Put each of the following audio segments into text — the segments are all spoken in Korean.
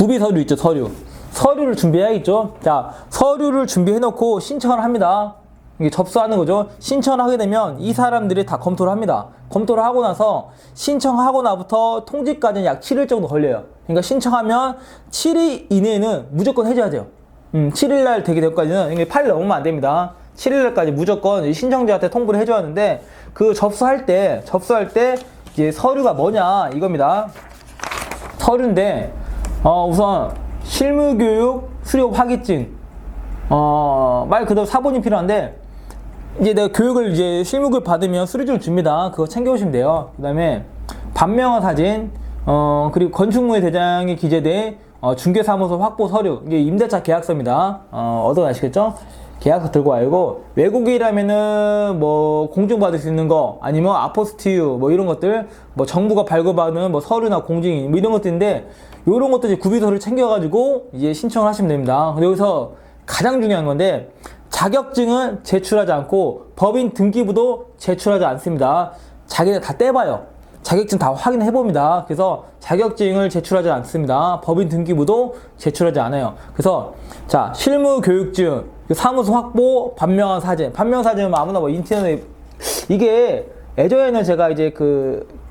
구비 서류 있죠, 서류. 서류를 준비해야겠죠. 자, 서류를 준비해놓고 신청을 합니다. 이게 접수하는 거죠. 신청을 하게 되면 이 사람들이 다 검토를 합니다. 검토를 하고 나서 신청하고 나부터 통지까지는 약 7일 정도 걸려요. 그러니까 신청하면 7일 이내에는 무조건 해줘야 돼요. 7일 날 되게 되기까지는, 이게 8일 넘으면 안 됩니다. 7일 날까지 무조건 신청자한테 통보를 해줘야 하는데, 그 접수할 때 이제 서류가 뭐냐 이겁니다. 서류인데, 우선 실무교육 수료 확인증, 말 그대로 사본이 필요한데, 이제 내가 교육을 이제 실무교육 받으면 수료증을 줍니다. 그거 챙겨오시면 돼요. 그 다음에 반명화 사진, 그리고 건축무예 대장에 기재된 중개사무소 확보 서류, 이게 임대차 계약서입니다. 어떤 아시겠죠? 계약서 들고 와야고, 외국인이라면은 뭐 공증받을 수 있는 거, 아니면 아포스티유 뭐 이런 것들, 뭐 정부가 발급하는 뭐 서류나 공증 뭐 이런 것들인데, 요런 것들 이제 구비서를 챙겨가지고 이제 신청을 하시면 됩니다. 근데 여기서 가장 중요한 건데, 자격증은 제출하지 않고 법인 등기부도 제출하지 않습니다. 자기들 다 떼봐요. 자격증 다 확인해 봅니다. 그래서 자격증을 제출하지 않습니다. 법인 등기부도 제출하지 않아요. 그래서 자, 실무교육증, 사무소 확보, 반명한 사진. 반명한 사진은 아무나 뭐 인터넷에, 이게 예전에는 제가 이제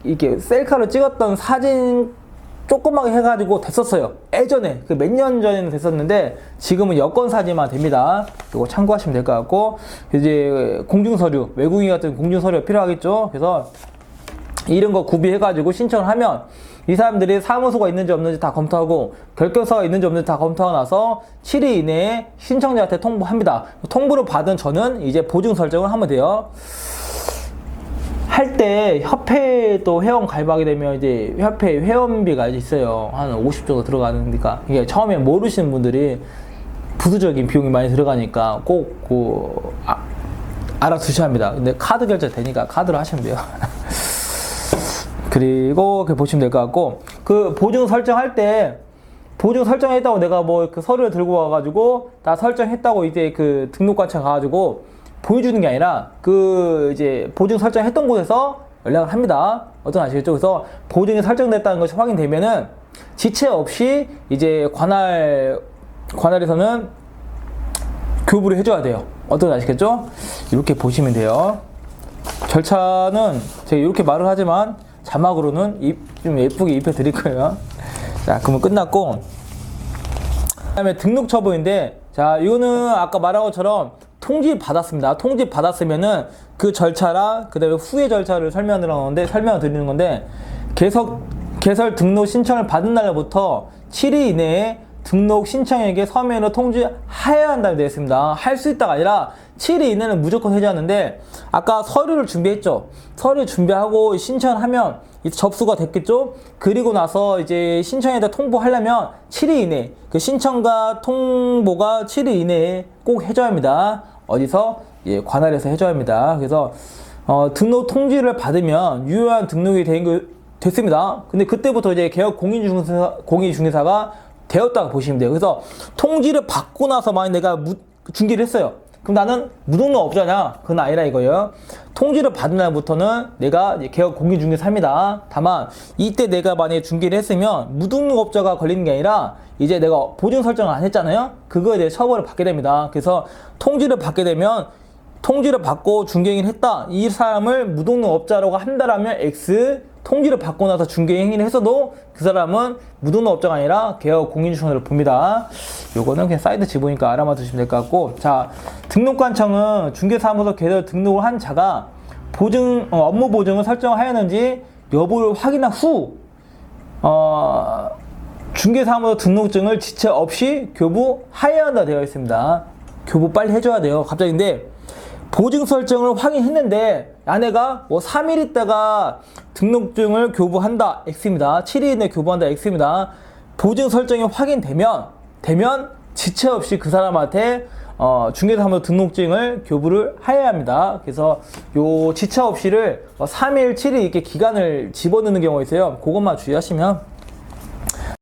이렇게 셀카로 찍었던 사진 조그맣게 해가지고 됐었어요. 예전에 그 몇 년 전에는 됐었는데, 지금은 여권 사진만 됩니다. 이거 참고하시면 될 것 같고, 이제 공증서류, 외국인 같은 공증서류가 필요하겠죠. 그래서 이런 거 구비해가지고 신청을 하면 이 사람들이 사무소가 있는지 없는지 다 검토하고, 결격서가 있는지 없는지 다 검토하고 나서 7일 이내에 신청자한테 통보합니다. 통보를 받은 저는 이제 보증 설정을 하면 돼요. 할 때 협회도 회원 가입하게 되면 이제 협회 회원비가 있어요. 한 50 정도 들어가니까, 이게 처음에 모르시는 분들이 부수적인 비용이 많이 들어가니까 꼭 알아두셔야 합니다. 근데 카드 결제 되니까 카드로 하시면 돼요. 그리고 보시면 될 것 같고, 그 보증 설정할 때, 보증 설정했다고 내가 뭐 그 서류를 들고 와가지고 다 설정했다고 이제 그 등록관청 가가지고 보여주는 게 아니라, 그 이제 보증 설정했던 곳에서 연락을 합니다. 어떤 아시겠죠? 그래서 보증이 설정됐다는 것이 확인되면은 지체 없이 이제 관할에서는 교부를 해줘야 돼요. 어떤 아시겠죠? 이렇게 보시면 돼요. 절차는 제가 이렇게 말을 하지만 자막으로는 좀 예쁘게 입혀 드릴 거예요. 자, 그러면 끝났고, 그 다음에 등록 처분인데, 자, 이거는 아까 말한 것처럼 통지 받았습니다. 통지 받았으면은 그 절차랑 그 다음에 후의 절차를 설명을 드리는 건데, 개설 등록 신청을 받은 날부터 7일 이내에 등록 신청에게 서면으로 통지해야 한다고 되어 있습니다. 할 수 있다가 아니라 7일 이내는 무조건 해줘야 하는데, 아까 서류를 준비했죠. 서류 준비하고 신청을 하면 이제 접수가 됐겠죠. 그리고 나서 이제 신청에다 통보하려면 7일 이내, 그 신청과 통보가 7일 이내에 꼭 해줘야 합니다. 어디서? 예, 관할에서 해줘야 합니다. 그래서 등록 통지를 받으면 유효한 등록이 됐습니다. 근데 그때부터 이제 개업 공인중개사가 되었다고 보시면 돼요. 그래서 통지를 받고 나서 만약 내가 중개를 했어요. 그럼 나는 무등록업자냐? 그건 아니라 이거예요. 통지를 받은 날부터는 내가 개업 공인중개사입니다. 다만 이때 내가 만약에 중개를 했으면 무등록업자가 걸리는 게 아니라, 이제 내가 보증 설정을 안 했잖아요. 그거에 대해 처벌을 받게 됩니다. 그래서 통지를 받게 되면, 통지를 받고 중개행위를 했다, 이 사람을 무등록업자라고 한다라면 X, 통지를 받고 나서 중개행위를 했어도 그 사람은 무등록업자가 아니라 개업 공인중개사를 봅니다. 요거는 그냥 사이드 집으니까 알아만 두시면 될 것 같고, 자, 등록관청은 중개사무소 개설 등록을 한 자가 업무 보증을 설정하였는지 여부를 확인한 후 중개사무소 등록증을 지체 없이 교부하여야 한다 되어 있습니다. 교부 빨리 해줘야 돼요. 갑자기인데, 보증 설정을 확인했는데 아내가 뭐 3일 있다가 등록증을 교부한다, X입니다. 7일 이내 교부한다, X입니다. 보증 설정이 확인되면 지체 없이 그 사람한테 중개사무소 등록증을 교부를 해야 합니다. 그래서 요 지체 없이를 3일, 7일 이렇게 기간을 집어넣는 경우가 있어요. 그것만 주의하시면